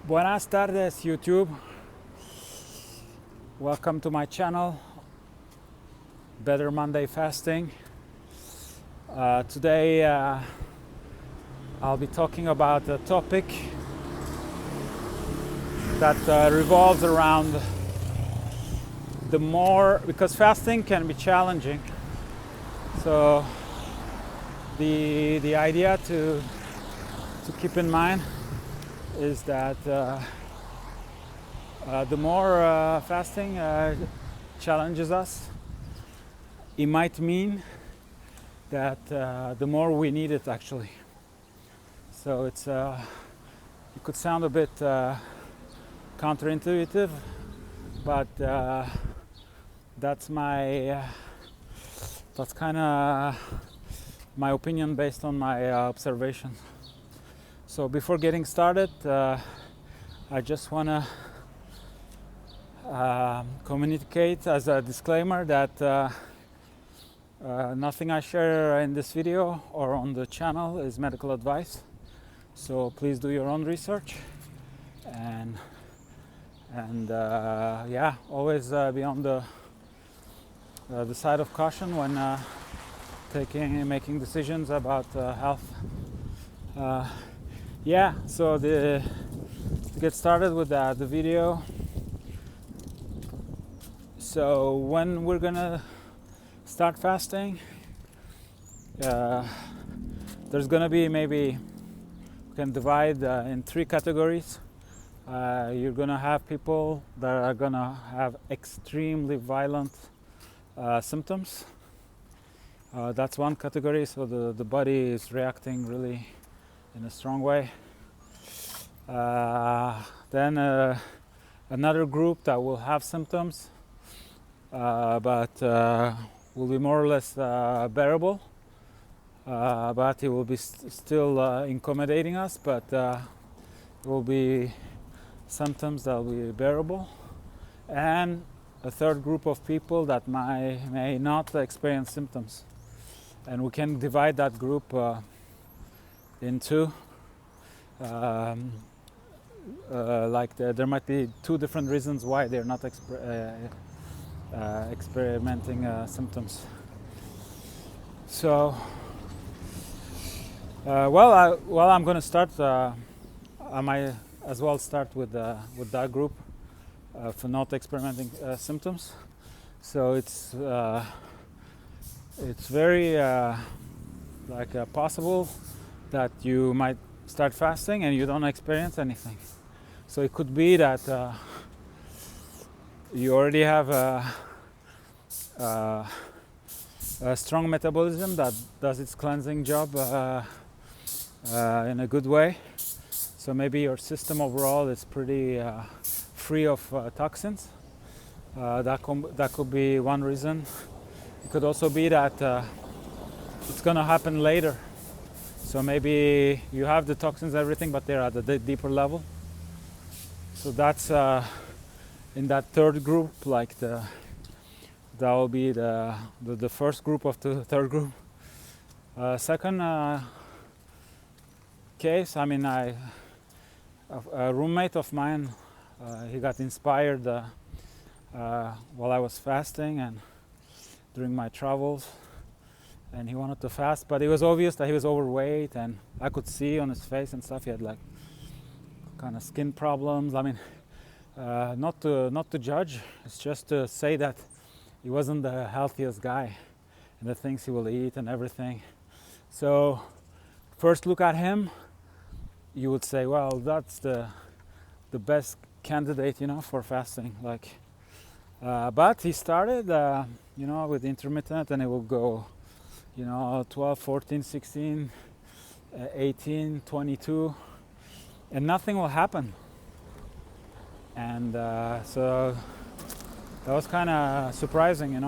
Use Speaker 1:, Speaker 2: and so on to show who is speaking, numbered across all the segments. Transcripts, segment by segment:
Speaker 1: Buenas tardes, YouTube. Welcome to my channel, Better Monday Fasting. Today I'll be talking about a topic that revolves around because fasting can be challenging. So the idea to keep in mind is that the more fasting challenges us, it might mean that the more we need it actually. So it could sound a bit counterintuitive, but that's kind of my opinion based on my observations. So before getting started, I just want to communicate as a disclaimer that nothing I share in this video or on the channel is medical advice. So please do your own research and always be on the side of caution when making decisions about health. So to get started with the video. So when we're gonna start fasting, there's gonna be we can divide in three categories. You're gonna have people that are gonna have extremely violent symptoms. That's one category, so the body is reacting really in a strong way. Then another group that will have symptoms, but will be more or less bearable, but it will be still accommodating us, but it will be symptoms that will be bearable. And a third group of people that may not experience symptoms, and we can divide that group into there might be two different reasons why they're not experimenting symptoms. So I'm going to start. I might as well start with that group for not experimenting symptoms. So it's very possible that you might start fasting and you don't experience anything. So it could be that you already have a strong metabolism that does its cleansing job in a good way. So maybe your system overall is pretty free of toxins. That could be one reason. It could also be that it's going to happen later. So maybe you have the toxins and everything, but they're at a deeper level. So that's in that third group, that will be the first group of the third group. Second case, a roommate of mine, he got inspired while I was fasting and during my travels, and he wanted to fast, but it was obvious that he was overweight, and I could see on his face and stuff he had kind of skin problems. Not to judge, it's just to say that he wasn't the healthiest guy and the things he will eat and everything. So first look at him, you would say, well, that's the best candidate, for fasting. But he started, with intermittent, and it will go, 12, 14, 16, 18, 22, and nothing will happen. And so that was kind of surprising,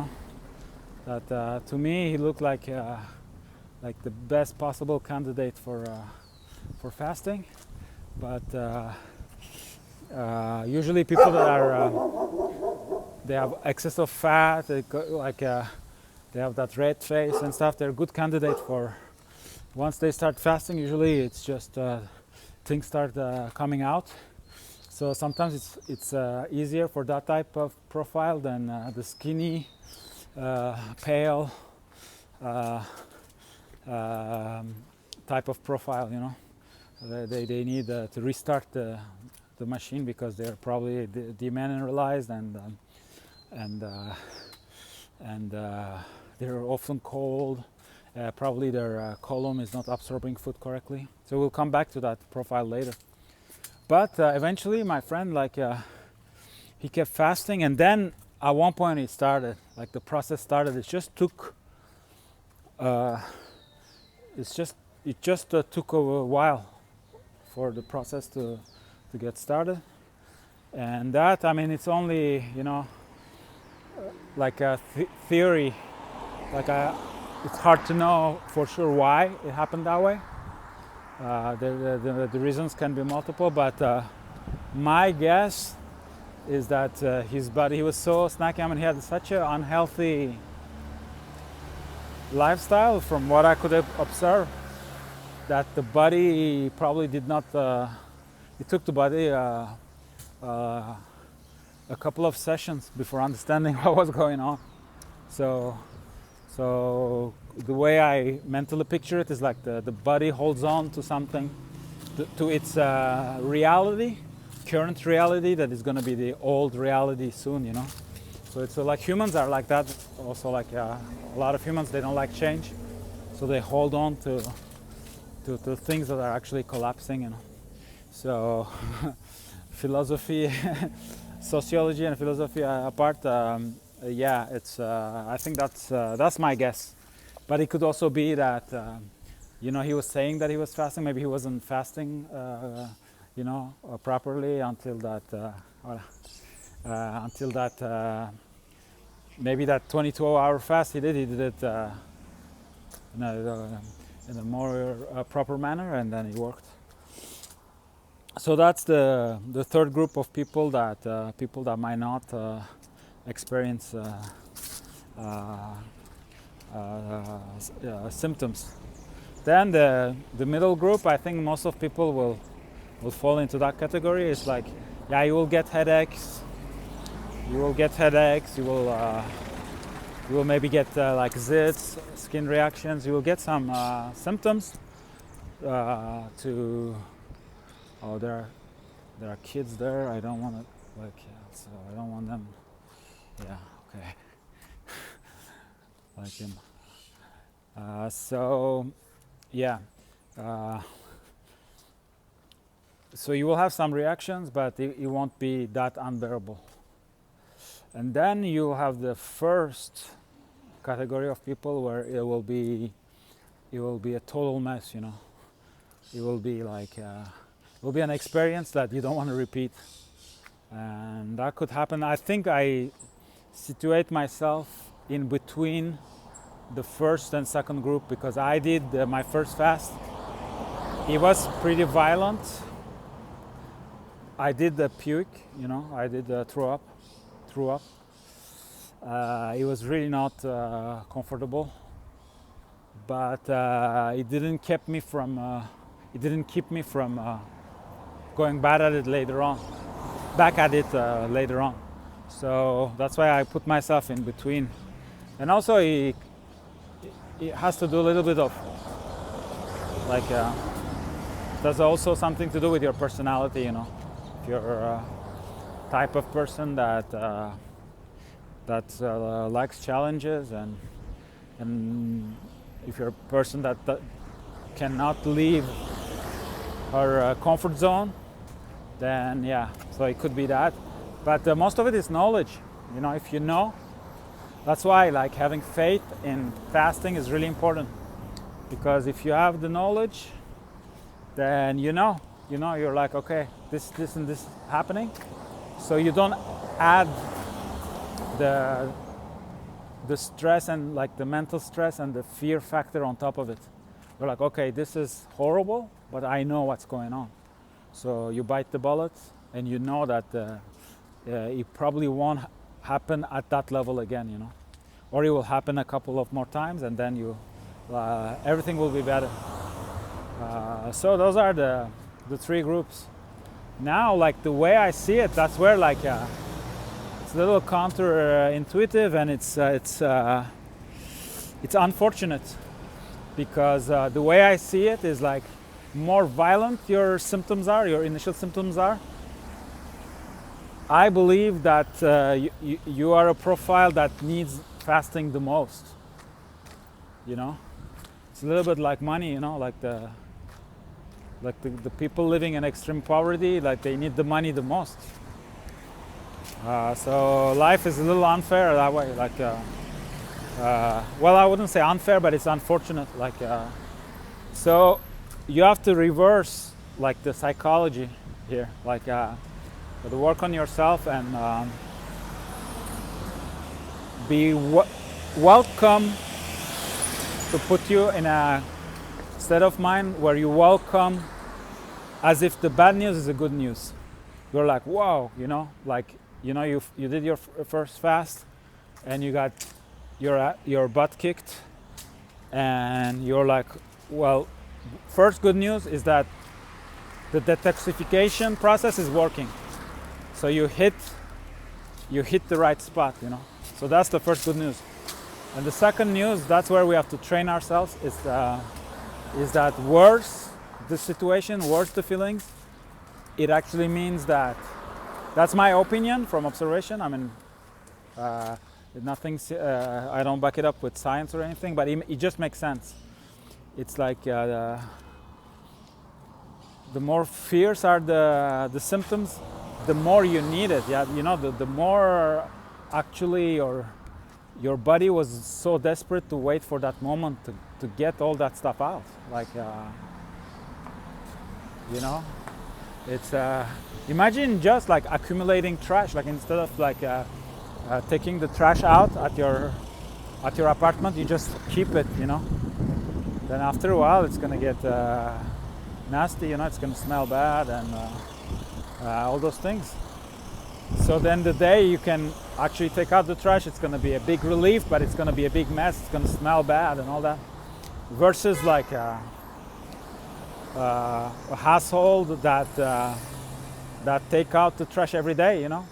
Speaker 1: that to me he looked like the best possible candidate for fasting. But usually people that they have excess of fat, they have that red face and stuff, they're a good candidate for. Once they start fasting, usually it's just things start coming out, So sometimes it's easier for that type of profile than the skinny, pale type of profile. You know, they need to restart the machine because they're probably demineralized and they're often cold. Probably their colon is not absorbing food correctly. So we'll come back to that profile later. But eventually my friend, like, he kept fasting, and then at one point it started, like the process started. It just took took a while for the process to get started. And that, I mean, it's only, you know, like a theory, like it's hard to know for sure why it happened that way. The reasons can be multiple, but my guess is that his body, he was so snacky. I mean, he had such an unhealthy lifestyle from what I could observe, that the body probably did not, it took the body a couple of sessions before understanding what was going on. So the way I mentally picture it is like the body holds on to something, to its reality, current reality, that is going to be the old reality soon, you know. So it's like humans are like that also, like a lot of humans, they don't like change, so they hold on to things that are actually collapsing, you know. So philosophy, sociology and philosophy apart, yeah, it's I think that's my guess. But it could also be that you know, he was saying that he was fasting. Maybe he wasn't fasting, you know, properly until that maybe that 22-hour fast he did it in a more proper manner, and then it worked. So that's the third group of people that might not experience symptoms. Then the middle group, I think most of people will fall into that category. It's like, yeah, you will get headaches. You will maybe get like zits, skin reactions. You will get some symptoms. Oh, there are kids there. I don't want to, like, so I don't want them. Yeah, okay. Like him. So, yeah. So you will have some reactions, but it won't be that unbearable. And then you have the first category of people where it will be a total mess, you know. It will be like it will be an experience that you don't want to repeat, and that could happen. I think I situate myself in between the first and second group, because I did my first fast. It was pretty violent. I did the puke, you know, I did throw up. It was really not comfortable, but it didn't keep me from going back at it later on. So that's why I put myself in between. And also it has to do a little bit of like there's also something to do with your personality, you know. If you're a type of person that likes challenges, and if you're a person that cannot leave her comfort zone, then yeah, so it could be that. But most of it is knowledge, you know. If you know, that's why like having faith in fasting is really important, because if you have the knowledge, then you know you're like, okay, this and this happening, so you don't add the stress and like the mental stress and the fear factor on top of it. You're like, okay, this is horrible, but I know what's going on. So you bite the bullet, and you know that it probably won't happen at that level again, you know, or it will happen a couple of more times, and then everything will be better. So those are the three groups. now, like the way I see it, that's where like it's a little counterintuitive, and it's unfortunate, because the way I see it is like more violent your symptoms are, your initial symptoms are. I believe that you are a profile that needs fasting the most. You know, it's a little bit like money. You know, like the people living in extreme poverty, like they need the money the most. So life is a little unfair that way. Like, well, I wouldn't say unfair, but it's unfortunate. Like, so you have to reverse like the psychology here. Like, to work on yourself and be welcome to put you in a state of mind where you welcome as if the bad news is a good news. You're like, wow, you know, like, you know, you did your first fast and you got your butt kicked, and you're like, well, first good news is that the detoxification process is working. So you hit the right spot, you know. So that's the first good news. And the second news, that's where we have to train ourselves, is that worse the situation, worse the feelings, it actually means that's my opinion from observation. I mean, nothing's, I don't back it up with science or anything, but it just makes sense. It's like the more fierce are the symptoms, the more you need it. Yeah, you know, the more actually your body was so desperate to wait for that moment to get all that stuff out. Like, you know, it's imagine just like accumulating trash. Like, instead of like taking the trash out at your apartment, you just keep it, you know. Then after a while, it's gonna get nasty. You know, it's gonna smell bad and all those things. So then the day you can actually take out the trash, it's going to be a big relief, but it's going to be a big mess. It's going to smell bad and all that. Versus like a household that take out the trash every day. You know,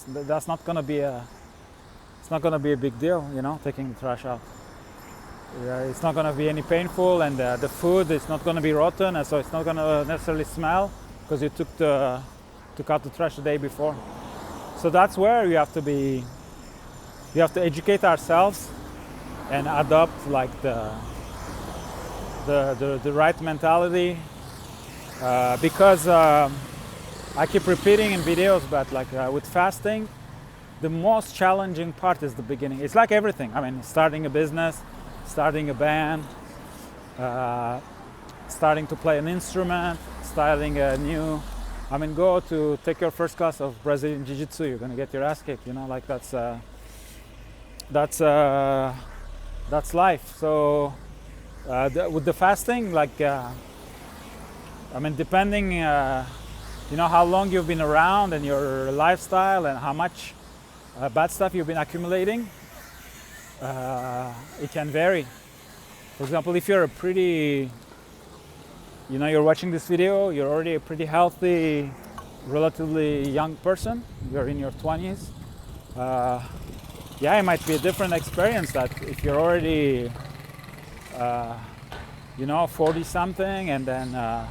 Speaker 1: that's not going to be it's not going to be a big deal. You know, taking the trash out. It's not going to be any painful, and the food is not going to be rotten, and so it's not going to necessarily smell because you took out the trash the day before. So that's where you have to educate ourselves and adopt like the right mentality, because I keep repeating in videos, but like with fasting, the most challenging part is the beginning. It's like everything. I mean, starting a business, starting a band, starting to play an instrument, starting a new. I mean, go to take your first class of Brazilian Jiu-Jitsu. You're gonna get your ass kicked. You know, like that's life. So with the fasting, like I mean, depending, you know, how long you've been around and your lifestyle and how much bad stuff you've been accumulating, it can vary. For example, if you're a pretty, you know, you're watching this video, you're already a pretty healthy, relatively young person, you're in your 20s, yeah, it might be a different experience that if you're already, you know, 40 something, and then,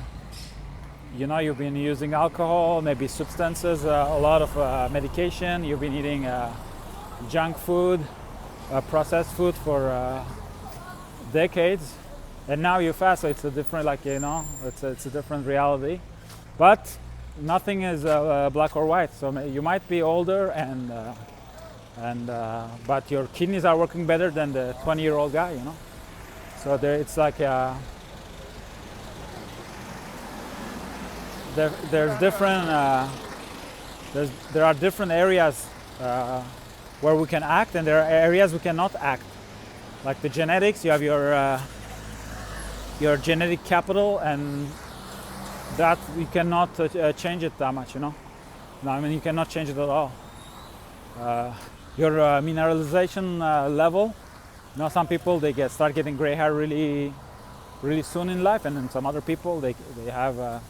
Speaker 1: you know, you've been using alcohol, maybe substances, a lot of medication, you've been eating junk food, processed food for decades. And now you fast, so it's a different, like, you know, it's a different reality. But nothing is black or white. So you might be older, but your kidneys are working better than the 20-year-old guy, you know. So it's like there's different there are different areas where we can act, and there are areas we cannot act. Like the genetics, you have your genetic capital, and that you cannot change it that much, you know. No, I mean, you cannot change it at all. Your mineralization level, you know, some people they start getting gray hair really soon in life, and then some other people they have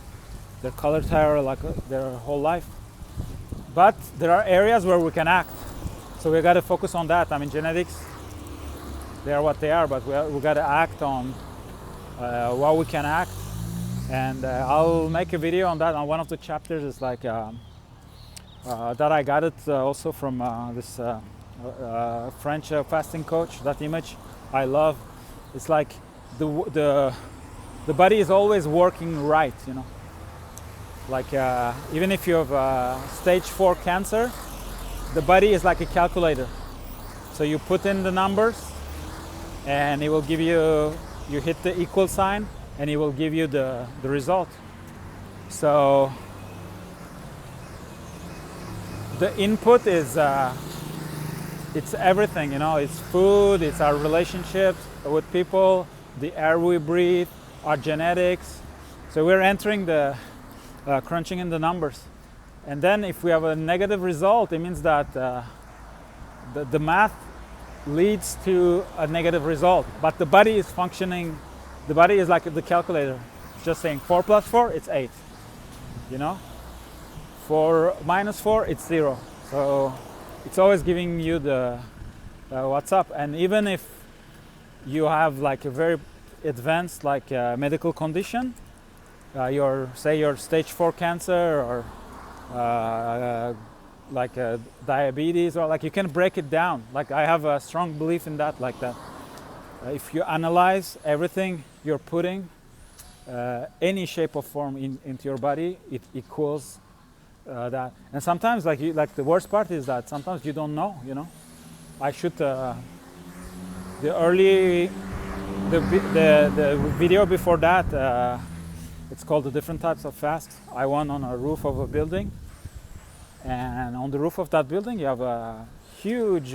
Speaker 1: They're color tired like their whole life. But there are areas where we can act. So we got to focus on that. I mean, genetics, they are what they are, but we got to act on what we can act. And I'll make a video on that. On one of the chapters is like that I got it also from this French fasting coach. That image I love. It's like the body is always working right, you know. Like even if you have stage 4 cancer, the body is like a calculator. So you put in the numbers, and it will give you. You hit the equal sign, and it will give you the result. So the input is it's everything, you know. It's food, it's our relationships with people, the air we breathe, our genetics. So we're entering the crunching in the numbers, and then if we have a negative result, it means that the math leads to a negative result, but the body is functioning. The body is like the calculator. It's just saying 4 plus 4, it's 8. You know, 4 minus 4, it's 0. So it's always giving you the what's up. And even if you have like a very advanced like medical condition, your stage 4 cancer or like diabetes, or like, you can break it down. Like, I have a strong belief in that, like that. If you analyze everything you're putting, any shape or form into your body, it equals that. And sometimes, like the worst part is that sometimes you don't know. You know, I shoot the video before that. It's called The Different Types of Fast. I went on a roof of a building, and on the roof of that building you have a huge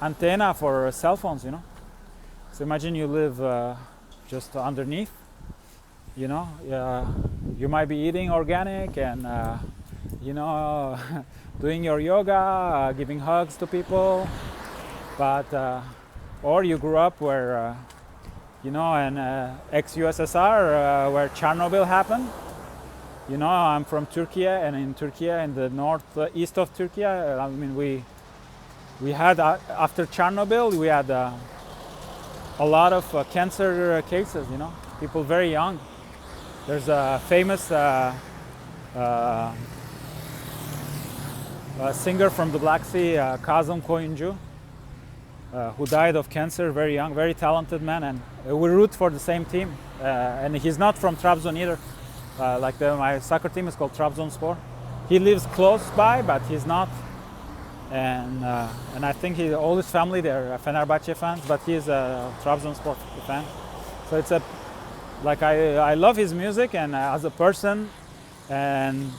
Speaker 1: antenna for cell phones, you know. So imagine you live just underneath, you know. You might be eating organic and you know, doing your yoga, giving hugs to people, but or you grew up where you know, in ex-USSR where Chernobyl happened. You know, I'm from Turkey, and in Turkey, in the northeast of Turkey, I mean, we had after Chernobyl, we had a lot of cancer cases. You know, people very young. There's a famous singer from the Black Sea, Kazım Koyuncu, who died of cancer very young, very talented man, and we root for the same team. And he's not from Trabzon either. My soccer team is called Trabzonspor. He lives close by, but he's not. And I think all his family, they're Fenerbahce fans, but he's a Trabzonspor fan. So it's I love his music, and as a person, and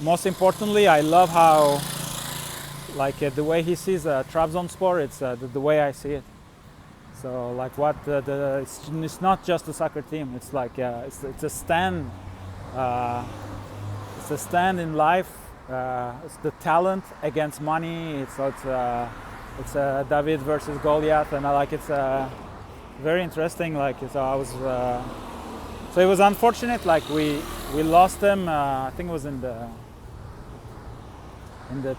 Speaker 1: most importantly, I love how the way he sees Trabzonspor. It's the way I see it. So it's not just a soccer team. It's like it's a stand. It's a stand in life. It's the talent against money. It's David versus Goliath, and it's very interesting. So it was unfortunate. We lost him. I think it was in the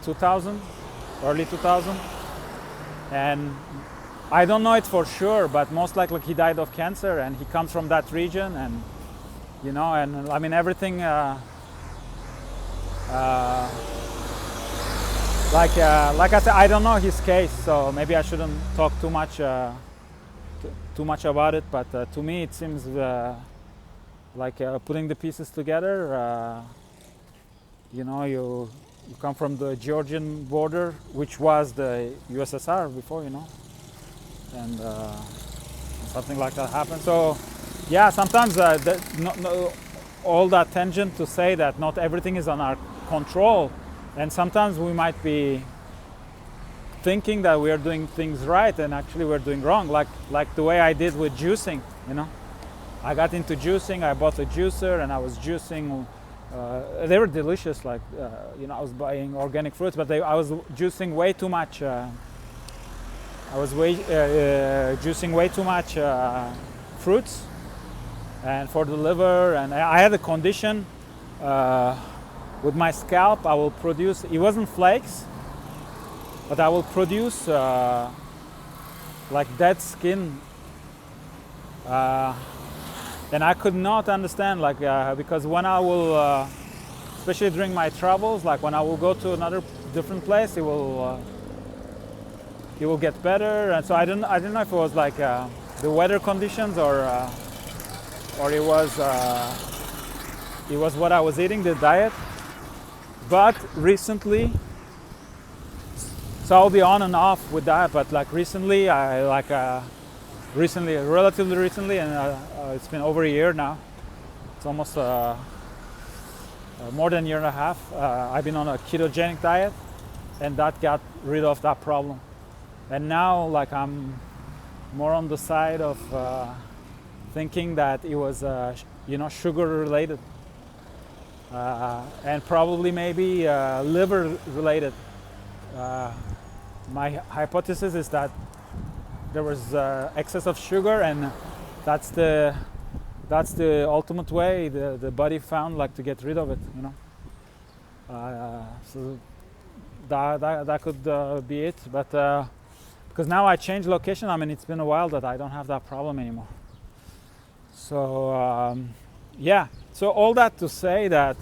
Speaker 1: 2000, early 2000, and I don't know it for sure, but most likely he died of cancer, and he comes from that region, and you know, and I mean everything. Like I said, I don't know his case, so maybe I shouldn't talk too much about it. But to me, it seems putting the pieces together. You know, you come from the Georgian border, which was the USSR before, you know, and something like that happened. So, yeah, sometimes all that tangent to say that not everything is on our control, and sometimes we might be thinking that we are doing things right, and actually we're doing wrong. Like the way I did with juicing, you know. I got into juicing. I bought a juicer, and I was juicing. They were delicious. You know, I was buying organic fruits, but I was juicing way too much. Juicing way too much fruits, and for the liver. And I had a condition with my scalp. I will produce, it wasn't flakes, but I will produce like dead skin. And I could not understand, like, because when I will, especially during my travels, like when I will go to another different place, it will get better. And so I didn't know if it was like the weather conditions or it was what I was eating, the diet. But recently, so I'll be on and off with that. But like recently, relatively recently, and it's been over a year now. It's almost more than a year and a half. I've been on a ketogenic diet, and that got rid of that problem. And now, like, I'm more on the side of thinking that it was, sugar related, and probably maybe liver related. My hypothesis is that there was excess of sugar, and that's the ultimate way the body found, like, to get rid of it, so that could be it. But because now I changed location, I mean, it's been a while that I don't have that problem anymore. So yeah, so all that to say that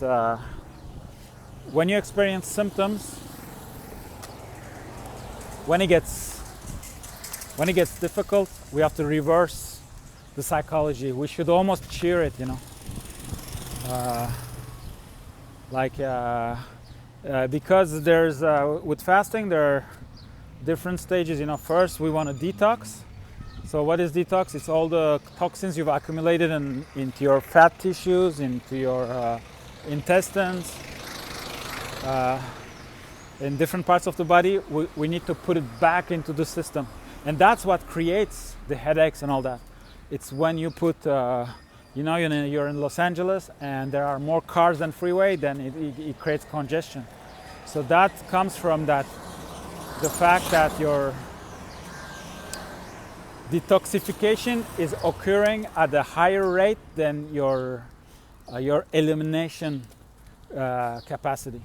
Speaker 1: when you experience symptoms, when it gets difficult, we have to reverse the psychology. We should almost cheer it, because there's with fasting there are different stages. First we want to detox. So what is detox? It's all the toxins you've accumulated into your fat tissues, into your intestines, in different parts of the body. We need to put it back into the system. And that's what creates the headaches and all that. It's when you put, you're in Los Angeles and there are more cars than freeway, then it creates congestion. So that comes from the fact that your detoxification is occurring at a higher rate than your elimination capacity.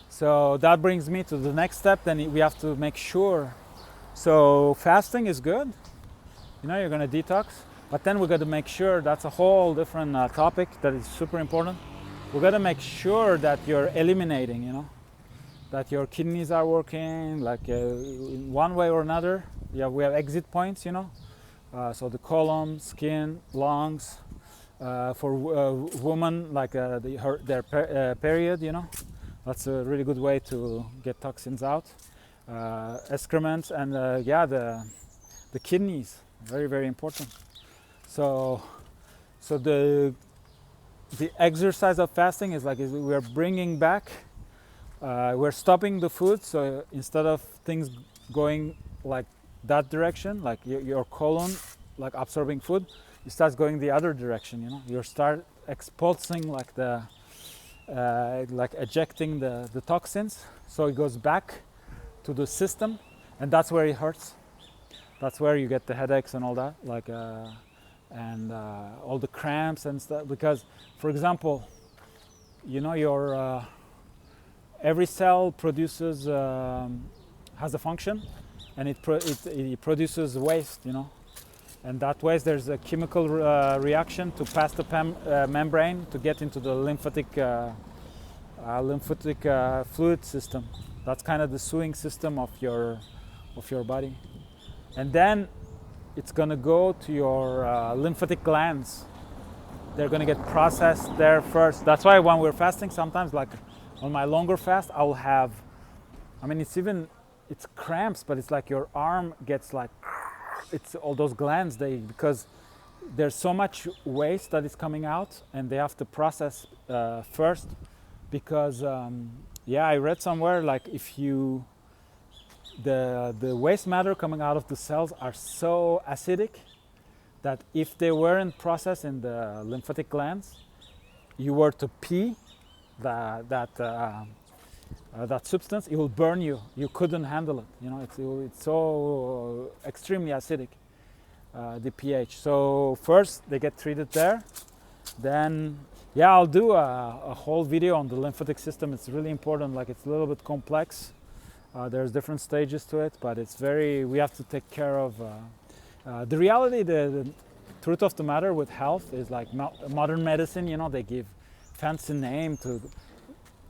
Speaker 1: So that brings me to the next step. Then we have to make sure. So fasting is good, you're going to detox, but then we got to make sure, that's a whole different topic that is super important. We got to make sure that you're eliminating, that your kidneys are working, like in one way or another. Yeah, we have exit points, so the colon, skin, lungs. For women, like their period, that's a really good way to get toxins out. Excrements, and the kidneys, very, very important. So the exercise of fasting is like we're bringing back, we're stopping the food. So instead of things going like that direction, like your colon, like absorbing food, it starts going the other direction. You start expulsing, like like ejecting the toxins. So it goes back to the system, and that's where it hurts. That's where you get the headaches and all that, and all the cramps and stuff. Because, for example, your every cell produces has a function, and it produces waste, and that waste, there's a chemical reaction to pass the membrane to get into the lymphatic fluid system. That's kind of the sewing system of your body. And then it's going to go to your lymphatic glands. They're going to get processed there first. That's why when we're fasting, sometimes, like on my longer fast, I'll have, it's cramps, but it's like your arm gets like, it's all those glands, because there's so much waste that is coming out, and they have to process first. Because I read somewhere, like, if the waste matter coming out of the cells are so acidic that if they weren't processed in the lymphatic glands, you were to pee that substance, it will burn you. You couldn't handle it. It's so extremely acidic, the pH. So first they get treated there, Then yeah, I'll do a whole video on the lymphatic system. It's really important. Like, it's a little bit complex. There's different stages to it, but it's very, we have to take care of the reality. The truth of the matter with health is, like, modern medicine, you know, they give fancy name to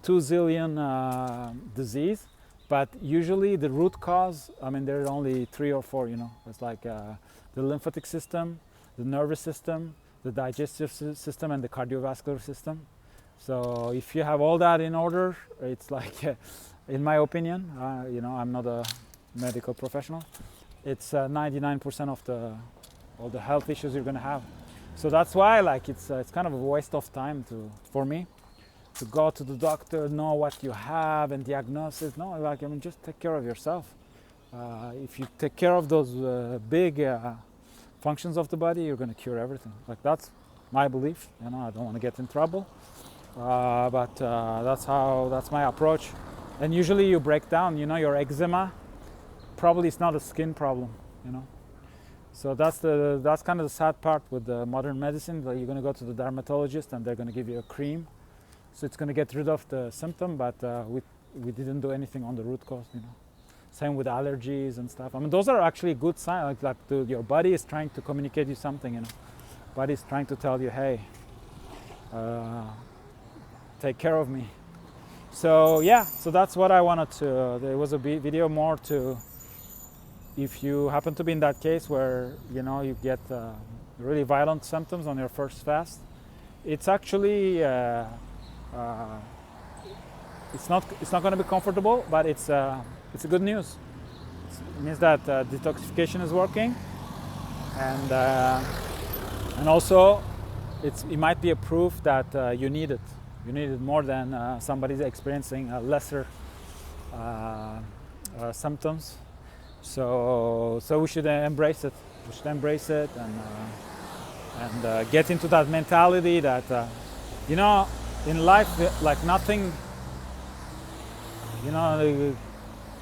Speaker 1: 2 zillion disease, but usually the root cause, I mean, there are only 3 or 4, you know. It's like the lymphatic system, the nervous system, the digestive system, and the cardiovascular system. So if you have all that in order, it's like, in my opinion, you know, I'm not a medical professional, it's 99% of all the health issues you're gonna have. So that's why, like, it's kind of a waste of time for me to go to the doctor, know what you have and diagnose it. No, like, I mean, just take care of yourself. If you take care of those big functions of the body, you're gonna cure everything. Like, that's my belief. You know, I don't want to get in trouble, but that's my approach. And usually you break down. You know, your eczema probably is not a skin problem. You know, so that's kind of the sad part with the modern medicine. That you're gonna go to the dermatologist and they're gonna give you a cream, so it's gonna get rid of the symptom, but we didn't do anything on the root cause. You know. Same with allergies and stuff. I mean, those are actually good signs. Like your body is trying to communicate you something. You know, body is trying to tell you, hey, take care of me. So yeah, so that's what I wanted to. There was a video more to, if you happen to be in that case where, you know, you get really violent symptoms on your first fast. It's actually it's not going to be comfortable, but it's a good news. It means that detoxification is working, and also it might be a proof that you need it. You need it more than somebody's experiencing lesser symptoms. So we should embrace it. We should embrace it and get into that mentality that you know, in life, like, nothing, you know,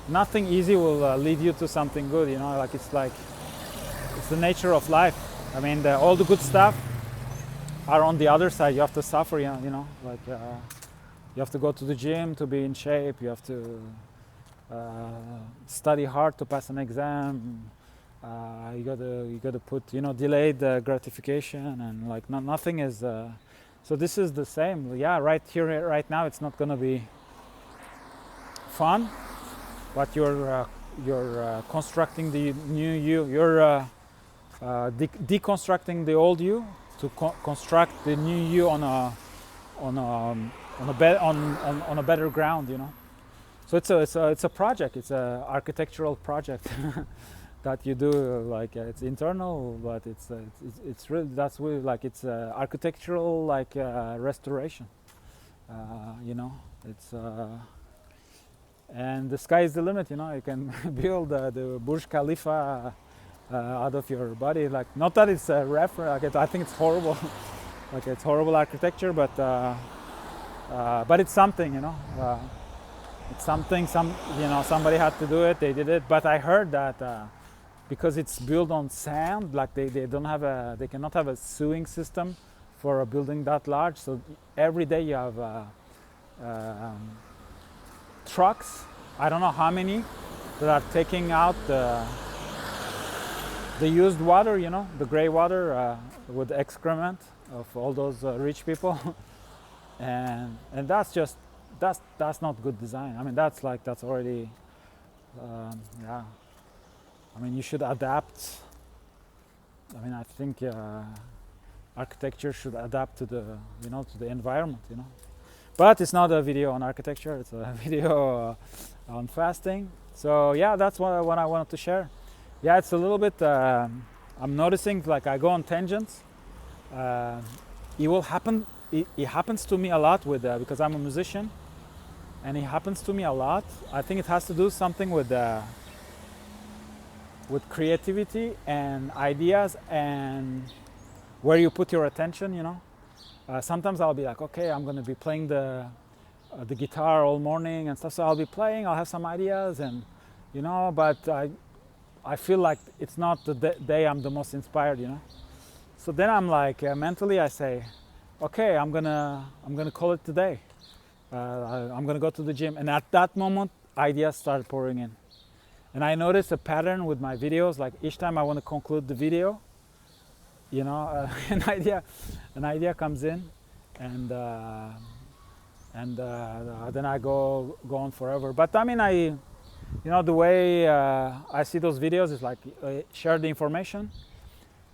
Speaker 1: nothing easy will lead you to something good. You know, like, it's the nature of life. I mean, all the good stuff are on the other side. You have to suffer. You know, like, you have to go to the gym to be in shape. You have to study hard to pass an exam. You gotta put, you know, delayed gratification, and like nothing is. So this is the same. Yeah, right here, right now, it's not gonna be fun, but you're constructing the new you. You're deconstructing the old you to construct the new you on a better ground. You know. So it's a project. It's a architectural project that you do. Like, it's internal, but it's really, that's really, like, it's architectural, like, restoration. You know, it's and the sky is the limit. You know, you can build the Burj Khalifa out of your body. Like, not that it's a reference. Like, I think it's horrible. Like, it's horrible architecture, but it's something. You know. It's something. You know, somebody had to do it. They did it. But I heard that because it's built on sand, like, they cannot have a sewing system for a building that large. So every day you have trucks. I don't know how many that are taking out the used water. You know, the gray water with excrement of all those rich people, and that's not good design. I mean, that's already, yeah. I mean, you should adapt. I mean, I think architecture should adapt to the environment. You know, but it's not a video on architecture. It's a video on fasting. So yeah, that's what I wanted to share. Yeah, it's a little bit. I'm noticing, like, I go on tangents. It will happen. It happens to me a lot because I'm a musician. And it happens to me a lot. I think it has to do something with creativity and ideas and where you put your attention. You know, sometimes I'll be like, okay, I'm going to be playing the guitar all morning and stuff. So I'll be playing. I'll have some ideas, and you know, but I feel like it's not the day I'm the most inspired. You know, so then I'm like, mentally I say, okay, I'm gonna call it today. I'm gonna go to the gym. And at that moment, ideas started pouring in. And I noticed a pattern with my videos. Like each time I want to conclude the video, an idea comes in, and then I go on forever. But I mean, the way I see those videos is like share the information,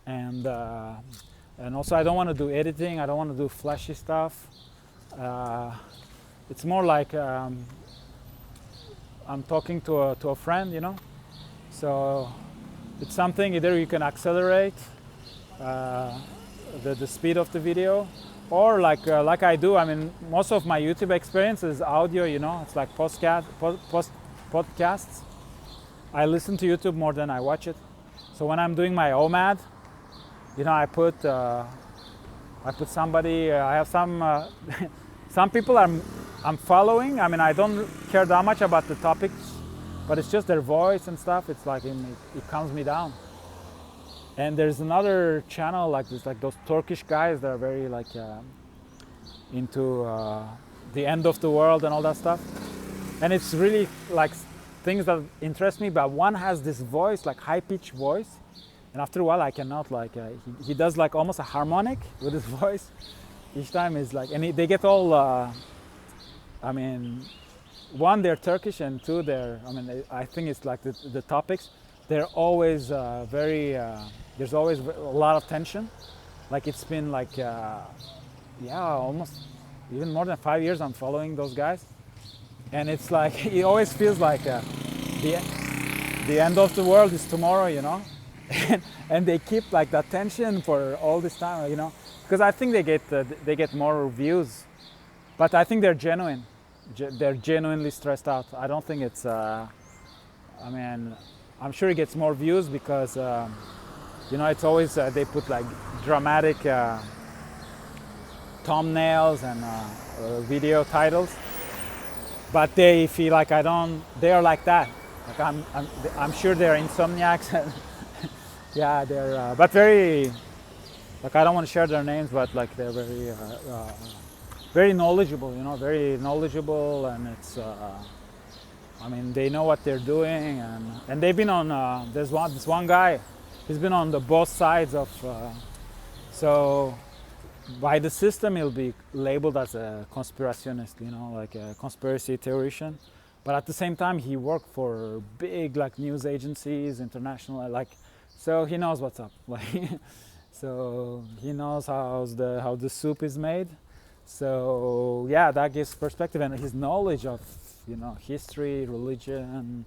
Speaker 1: and also I don't want to do editing. I don't want to do flashy stuff. It's more like I'm talking to a friend, So it's something either you can accelerate the speed of the video, or like I do. I mean, most of my YouTube experience is audio. It's like podcasts. I listen to YouTube more than I watch it. So when I'm doing my OMAD, I put somebody. I have some some people I'm following. I mean, I don't care that much about the topics, but it's just their voice and stuff. It's like it calms me down. And there's another channel like this, like those Turkish guys that are very like into the end of the world and all that stuff. And it's really like things that interest me. But one has this voice, like high-pitched voice, and after a while I cannot like. He does like almost a harmonic with his voice. Each time is like, and they get all. I mean, one, they're Turkish, and two, I think it's like the topics. They're always very. There's always a lot of tension. Like it's been like, almost even more than 5 years I'm following those guys, and it's like it always feels like the end of the world is tomorrow, and they keep like that tension for all this time, because I think they get more views, but I think they're genuine. They're genuinely stressed out. I don't think it's. I mean, I'm sure it gets more views because it's always they put like dramatic thumbnails and video titles, but they feel like they are like that. Like I'm sure they're insomniacs. And yeah, they're but very like I don't want to share their names, but like they're very knowledgeable. Very knowledgeable, and it's. I mean, they know what they're doing, and they've been on. This one guy, he's been on both sides of. So, by the system, he'll be labeled as a conspirationist, like a conspiracy theoretician. But at the same time, he worked for big like news agencies, international, like. So he knows what's up, like. So he knows how the soup is made. So yeah, that gives perspective, and his knowledge of. History, religion,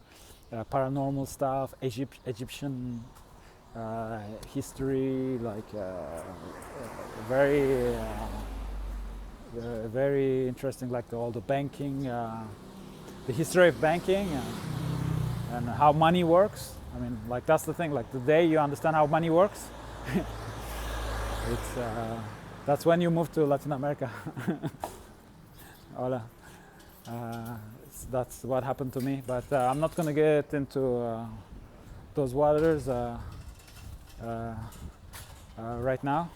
Speaker 1: paranormal stuff, Egyptian history, like very, very interesting, like all the banking, the history of banking, and how money works. I mean, like that's the thing. Like the day you understand how money works, that's when you move to Latin America. Hola. That's what happened to me, but I'm not going to get into those waters right now.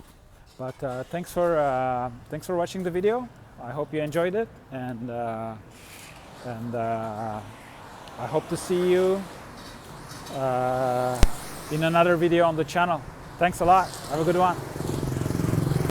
Speaker 1: But thanks for watching the video. I hope you enjoyed it, and I hope to see you in another video on the channel. Thanks a lot. Have a good one.